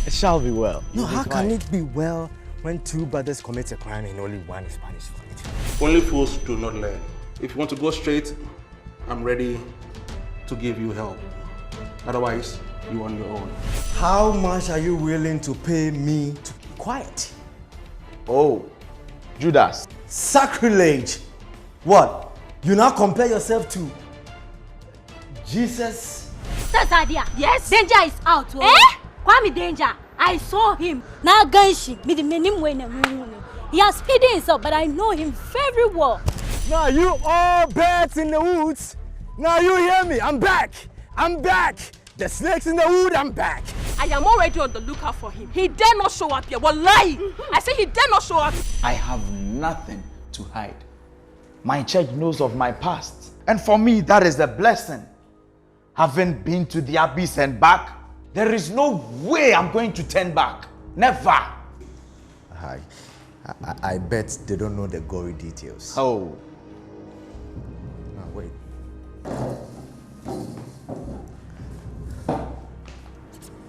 It shall be well. No, how can it be well when two brothers commit a crime and only one is punished for it? Only fools do not learn. If you want to go straight, I'm ready to give you help. Otherwise, you on your own. How much are you willing to pay me to keep quiet? Oh, Judas. Sacrilege! What? You now compare yourself to Jesus? That's idea. Yes. Danger is out. Eh? Kwame danger. I saw him. Now Ganshi. He has hidden himself, but I know him very well. Now you all birds in the woods. Now you hear me. I'm back. I'm back. The snakes in the wood, I'm back. I am already on the lookout for him. He dare not show up here. Wallahi. I say he dare not show up. I have nothing to hide. My church knows of my past. And for me, that is a blessing. Having been to the abyss and back, there is no way I'm going to turn back. Never. I bet they don't know the gory details. Oh. Now, wait.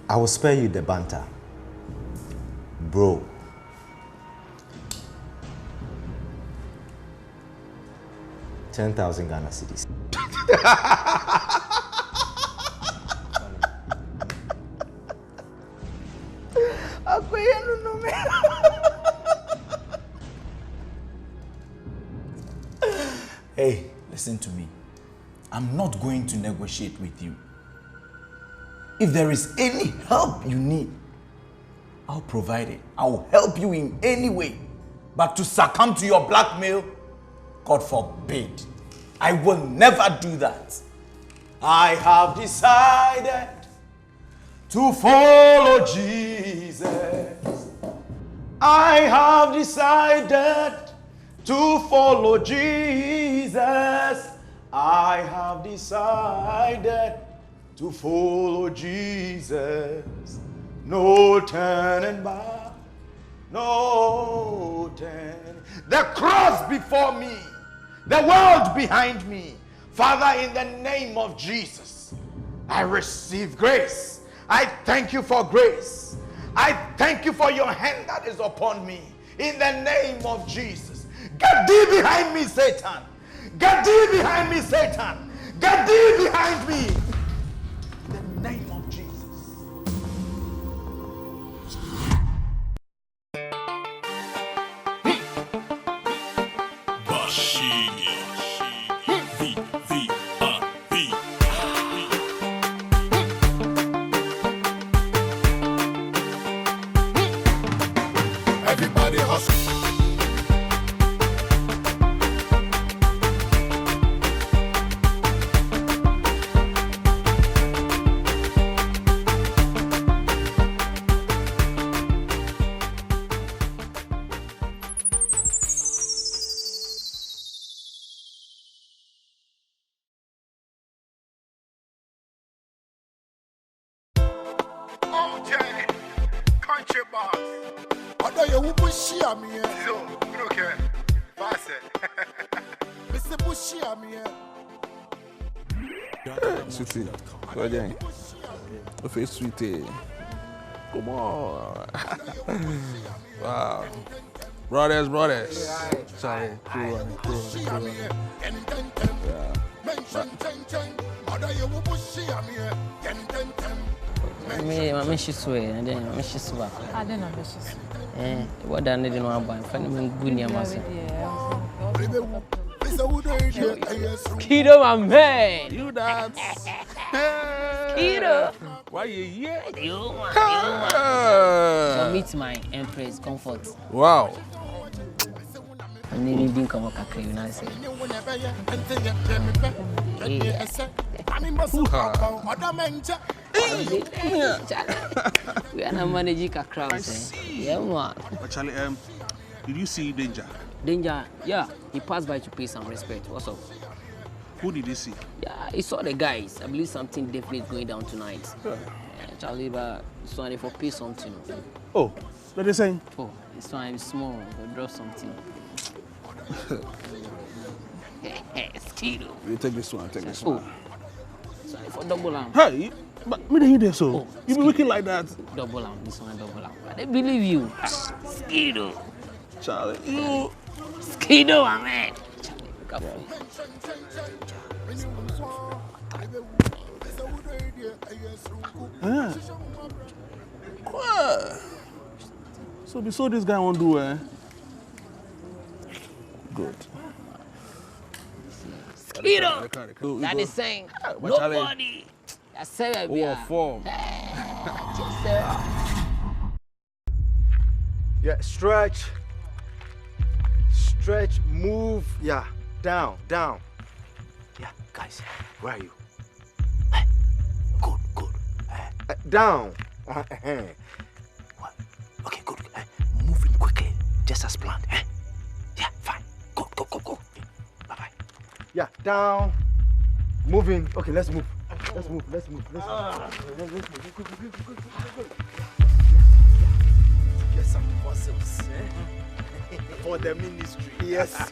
I will spare you the banter. Bro. $10,000 Ghana cedis. Hey, listen to me. I'm not going to negotiate with you. If there is any help you need, I'll provide it. I'll help you in any way. But to succumb to your blackmail, God forbid. I will never do that. I have decided to follow Jesus. I have decided to follow Jesus. I have decided to follow Jesus. No turning back. No turning. The cross before me. The world behind me. Father, in the name of Jesus, I receive grace. I thank you for grace. I thank you for your hand that is upon me. In the name of Jesus. Get thee behind me, Satan. Get thee behind me, Satan. Get thee behind me. In the name of Jesus. Everybody hustle. Country boss. Although you will push me, so okay. Pass it. Mr. Bushy, me. Sweetie, go again. Face sweetie. Come on. Wow. Brothers. Sorry, cool. Me shiswe and then me shiswa. I don't know what done didn't want to find me good near myself. Skido, my man. You dance. Skido. Why you here? You meet my empress comfort. Wow. I'm nearly didn't come up a you say. We are not managing a crowd. Yeah, man. Actually, did you see Danger? Danger, yeah. He passed by to pay some respect. What's up? Who did he see? Yeah, he saw the guys. I believe something definitely is going down tonight. Yeah. Charlie, but it's trying for pay something. Oh, what are they saying? Oh, it's trying small. We'll draw something. Skido. You take this one, Oh. Sorry for double arm. Hey, But me hear this so. You be wicked like that. Double out, this one double out. I don't believe you. Skido. Charlie, you. Skido, my man. Charlie, look up for me. What? So this guy won't do, eh? Good. Skido. That is saying nobody. That's seven. Oh, form. Yeah, stretch. Stretch, move. Yeah, down. Yeah, guys, where are you? Good. Down. What? Okay, good. Moving quickly, just as planned. Yeah, fine. Go. Bye-bye. Yeah, down. Moving. Okay, let's move. Let's move. Let's move. Good. Get some muscles for the ministry. Yes.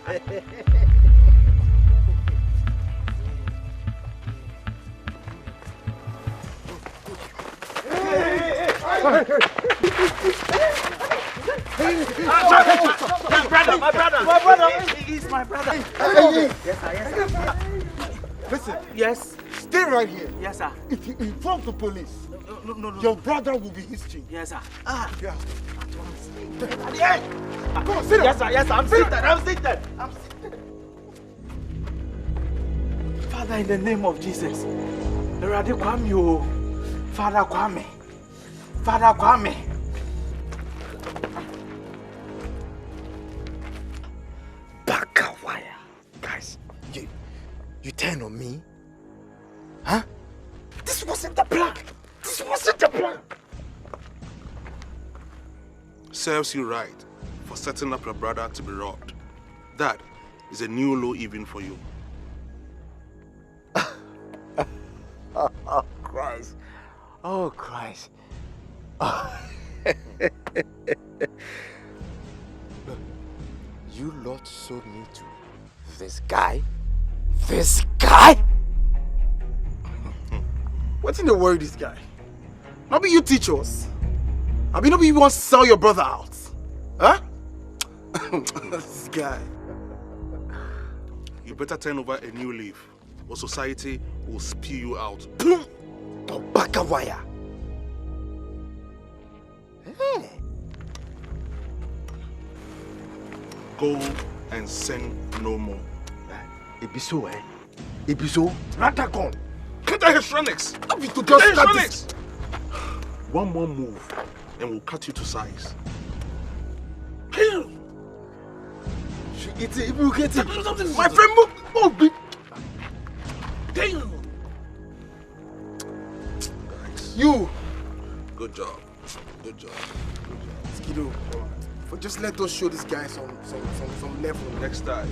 My brother. He's my brother. Yes, sir. Listen. Yes. Stay right here. Yes, sir. If you inform the police, No. your brother will be history. Yes, sir. Yeah. Come on, sit down. Yes, sir. I'm seated. Father, in the name of Jesus. Father Kwame. Bakawaya. Guys, you turn on me? Huh? This wasn't the plan. Serves you right for setting up your brother to be robbed. That is a new low even for you. Oh, Christ. Look, you lot sold me to this guy? What's in the world, this guy? Not be you teach us. I mean, not be you want to sell your brother out. Huh? This guy. You better turn over a new leaf or society will spew you out. Bakawaya. Go and sin no more. Ebiso, Ebiso, Ratagon. Get the electronics. To just start this. One more move and we'll cut you to size. My friend, move. Damn. You. Good job. Skido, just let us show this guy some level. Next time.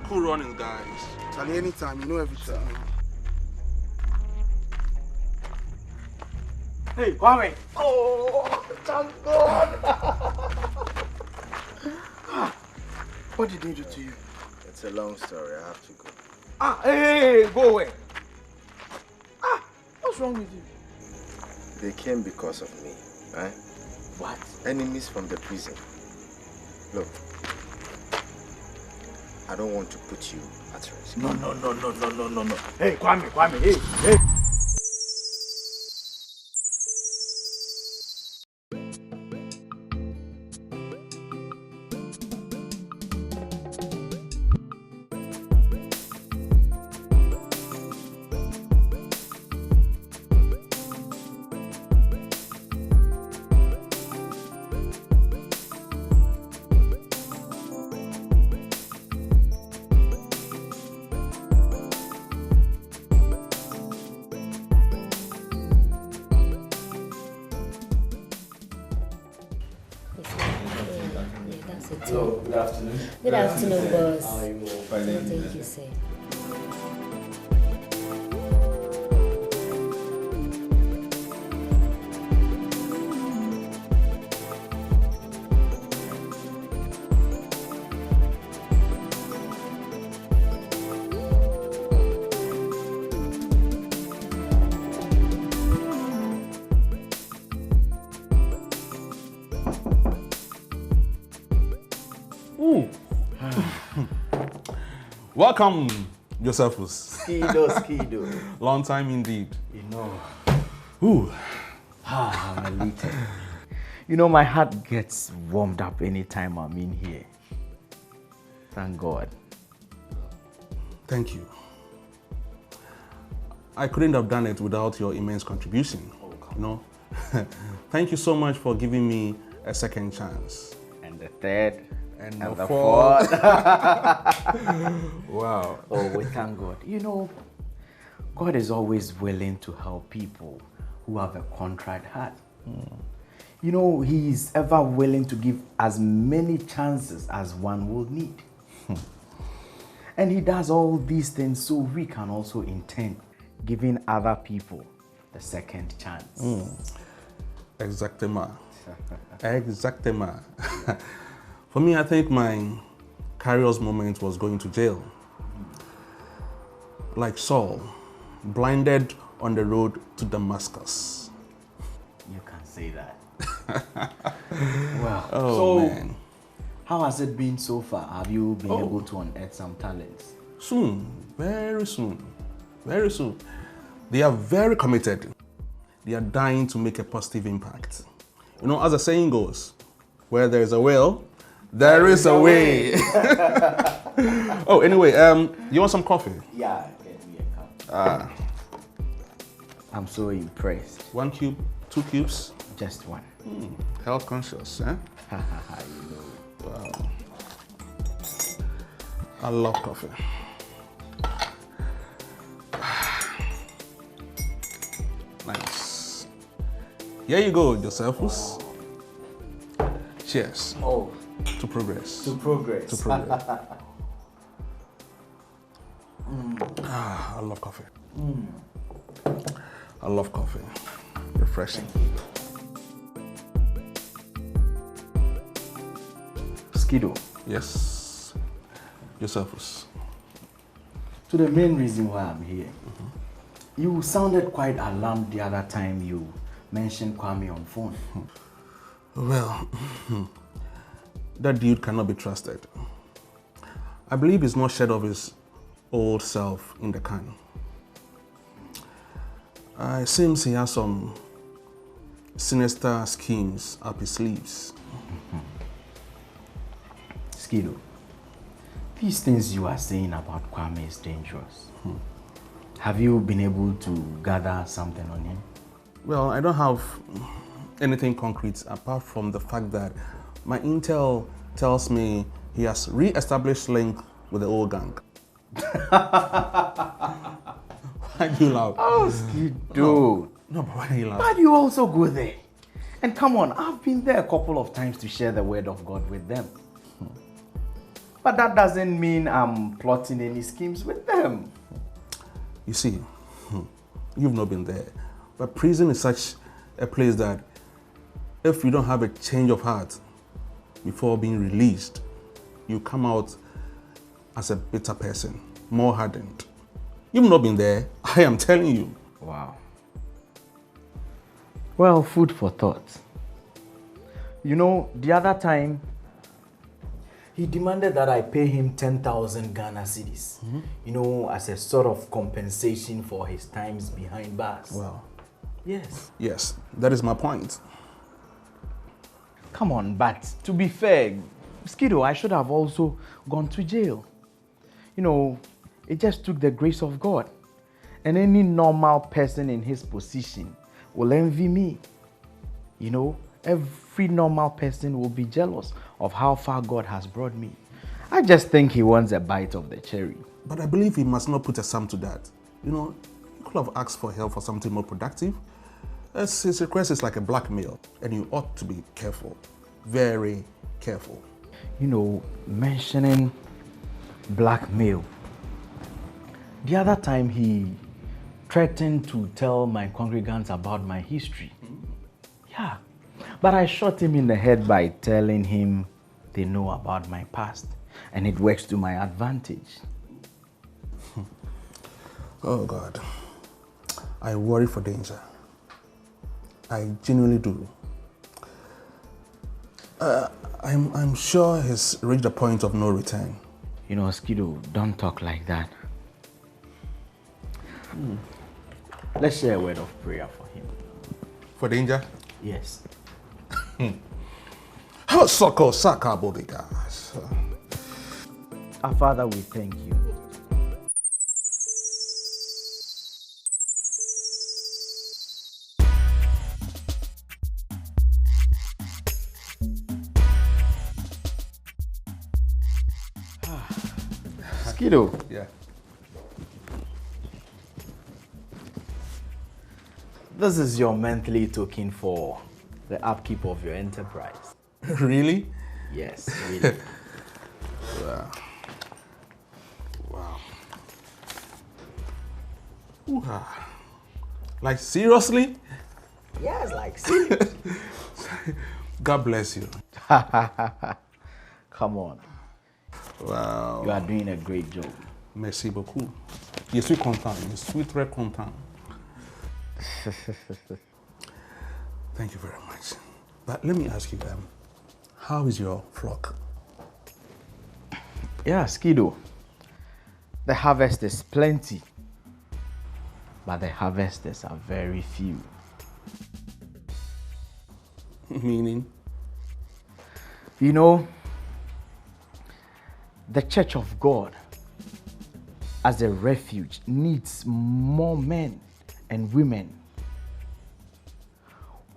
Cool running, guys. Charlie, anytime, you know everything. Hey, Kwame. Oh, thank God. What did they do to you? It's a long story. I have to go. Hey, go away. What's wrong with you? They came because of me, right? What? Enemies from the prison. Look, I don't want to put you at risk. No. Hey, Kwame, hey. Hello, good afternoon. Good afternoon, boss. How are you all? Thank you, sir. Welcome, Josephus. Skido. Long time indeed. You know. Ooh. I'm elated. You know, my heart gets warmed up anytime I'm in here. Thank God. Thank you. I couldn't have done it without your immense contribution. You know, thank you so much for giving me a second chance. And the third. And the fourth. fourth. Wow. Oh, we thank God. You know, God is always willing to help people who have a contrite heart. You know, He is ever willing to give as many chances as one will need. And He does all these things so we can also intend giving other people the second chance. Exactement. Exactement. For me, I think my curious moment was going to jail. Like Saul, blinded on the road to Damascus. You can say that. Well, Oh, man. How has it been so far? Have you been able to unearth some talents? Soon, very soon, very soon. They are very committed. They are dying to make a positive impact. You know, as the saying goes, where there is a will, there is a way. Oh, anyway, you want some coffee? Yeah, get me a cup. I'm so impressed. 1 cube, 2 cubes? Just one. Health conscious, eh? You know. Wow. I love coffee. Nice. Here you go, Josephus. Cheers. Oh, to progress. to progress. To progress. I love coffee. I love coffee. Refreshing. Skido. Yes. Josephus. So the main reason why I'm here, you sounded quite alarmed the other time you mentioned Kwame on phone. Well, that dude cannot be trusted. I believe he's not shed of his old self in the can. It seems he has some sinister schemes up his sleeves. Skido, these things you are saying about Kwame is dangerous. Have you been able to gather something on him? Well, I don't have anything concrete apart from the fact that my intel tells me he has re-established link with the old gang. Why do you laugh? Oh, Skido. No, but why do you laugh? Why do you also go there? And come on, I've been there a couple of times to share the word of God with them. But that doesn't mean I'm plotting any schemes with them. You see, you've not been there. But prison is such a place that if you don't have a change of heart before being released, you come out as a bitter person, more hardened. You've not been there, I am telling you. Wow. Well, food for thought. You know, the other time, he demanded that I pay him 10,000 Ghana cedis, you know, as a sort of compensation for his times behind bars. Well, yes. Yes, that is my point. Come on, but to be fair, Skido, I should have also gone to jail. You know, it just took the grace of God. And any normal person in his position will envy me. You know, every normal person will be jealous of how far God has brought me. I just think he wants a bite of the cherry. But I believe he must not put a sum to that. You know, he could have asked for help for something more productive. His request is like a blackmail, and you ought to be careful. Very careful. You know, mentioning blackmail, the other time he threatened to tell my congregants about my history. Yeah, but I shot him in the head by telling him they know about my past, and it works to my advantage. Oh God, I worry for danger. I genuinely do. I'm sure he's reached a point of no return. You know, Skido, don't talk like that. Let's share a word of prayer for him. For danger? Yes. How soccer saka bodegas. Our Father, we thank you. Skido. Yeah. This is your monthly token for the upkeep of your enterprise. Really? Yes, really. Wow. Wow. Like seriously? Yes, like seriously. God bless you. Come on. Wow. You are doing a great job. Merci beaucoup. Je suis content. Je suis très content. Thank you very much. But let me ask you, how is your flock? Yeah, Skido. The harvest is plenty, but the harvesters are very few. Meaning? You know, the Church of God, as a refuge, needs more men and women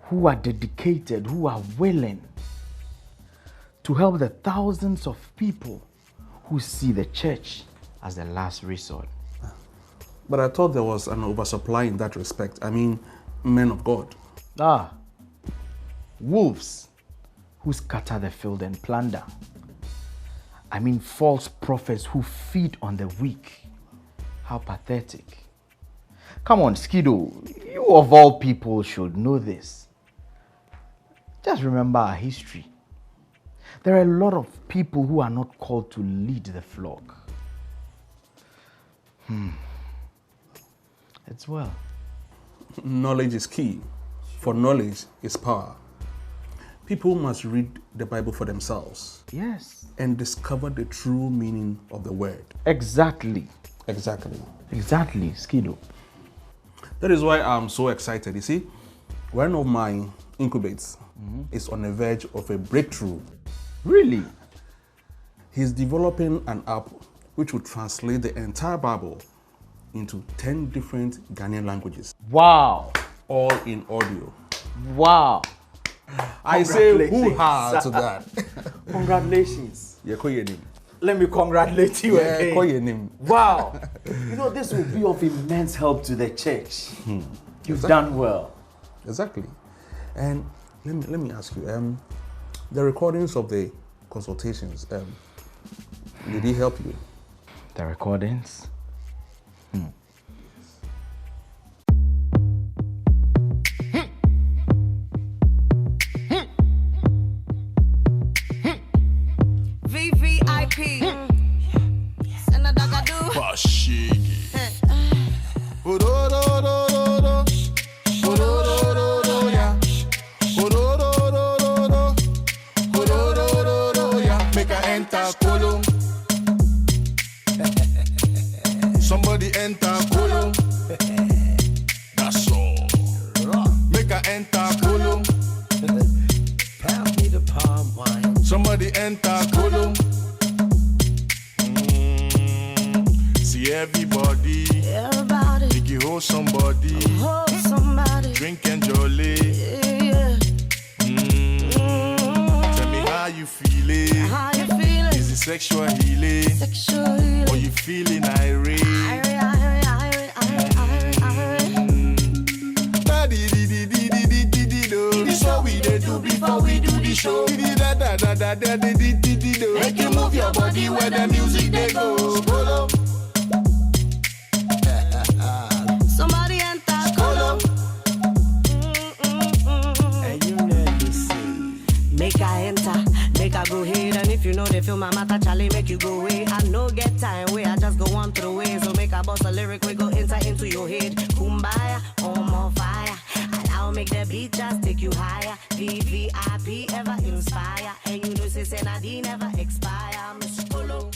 who are dedicated, who are willing to help the thousands of people who see the church as the last resort. But I thought there was an oversupply in that respect. I mean, men of God. Wolves who scatter the field and plunder. I mean, false prophets who feed on the weak. How pathetic. Come on, Skido, you of all people should know this. Just remember our history. There are a lot of people who are not called to lead the flock. It's well. Knowledge is key, for knowledge is power. People must read the Bible for themselves. Yes. And discover the true meaning of the word. Exactly. Exactly. Exactly, Skido. That is why I'm so excited. You see, one of my incubates is on the verge of a breakthrough. Really? He's developing an app which will translate the entire Bible into 10 different Ghanaian languages. Wow. All in audio. Wow. I say hoo-ha to that. Congratulations. Yeah, call your name. Let me congratulate you again. Call your name. Wow. You know, this will be of immense help to the church. You've done well. Exactly. And let me ask you, the recordings of the consultations, did he help you? The recordings? VVIP. Somebody enter Kolo. That's all. Make her enter Kolo. Pass me the palm wine. Somebody enter Kolo. See everybody. Everybody. Think you hold somebody. Hold somebody. Drink and jolly. Yeah. Tell me how you feeling. How you feeling? Is it sexual healing? Sexual healing. Or you feeling irate? This what we dey do before we do the show. Make you move your body where the music they go. Kolo. Somebody enter Kolo. And you never see. Make her enter, make her go ahead. And if you know they feel my matter, Charlie, make you go away. I no get time where I just go on through the way. So make a boss a lyric, we go enter into your head. Kumbaya, on fire. Allow make the beat just take you higher. VVIP ever inspire. And you know, say Nadine never expire. Mr. Kolo.